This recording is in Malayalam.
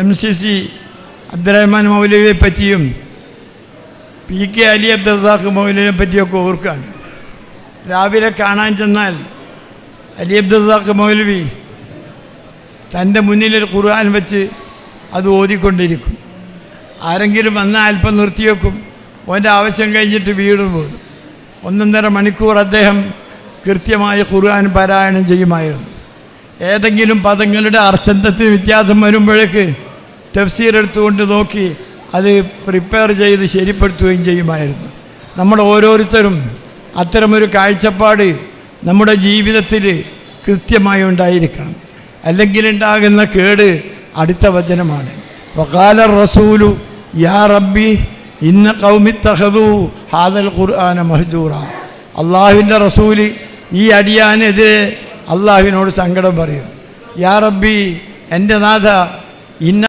MCC അബ്ദുറഹ്മാൻ മൗലവിയെ പറ്റിയും PK അലി അബ്ദുൽ റസാഖ് മൗലവിയെ പറ്റിയൊക്കെ ഓർക്കുകയാണ്. രാവിലെ കാണാൻ ചെന്നാൽ അലി അബ്ദുൽ റസാഖ് മൗലവി തൻ്റെ മുന്നിലൊരു ഖുർആൻ വെച്ച് അത് ഓതിക്കൊണ്ടിരിക്കും. ആരെങ്കിലും വന്നാൽ അല്പം നിർത്തിവെക്കും. ഓൻ്റെ ആവശ്യം കഴിഞ്ഞിട്ട് വീട് പോകും. 1.5 മണിക്കൂർ അദ്ദേഹം കൃത്യമായ ഖുർആൻ പാരായണം ചെയ്യുമായിരുന്നു. ഏതെങ്കിലും പദങ്ങളുടെ അർത്ഥത്തിന് വ്യത്യാസം വരുമ്പോഴേക്ക് തഫ്സീർ എടുത്തുകൊണ്ട് നോക്കി അത് പ്രിപ്പയർ ചെയ്ത് ശരിപ്പെടുത്തുകയും ചെയ്യുമായിരുന്നു. നമ്മൾ ഓരോരുത്തരും അത്തരമൊരു കാഴ്ചപ്പാട് നമ്മുടെ ജീവിതത്തിൽ കൃത്യമായി ഉണ്ടായിരിക്കണം. അല്ലെങ്കിൽ ഉണ്ടാകുന്ന കേട് അടുത്ത വചനമാണ്. വഖാല റസൂലു യാ റബ്ബി ഇന്ന ഖൗമി ഇത്തഖദൂ ഹാദൽ ഖുർആന മഹ്ജൂറ. അള്ളാഹുവിൻ്റെ റസൂല് ഈ അടിയാനെതിരെ അള്ളാഹുവിനോട് സങ്കടം പറയും. യാ റബ്ബി, എൻ്റെ നാഥ, ഇന്ന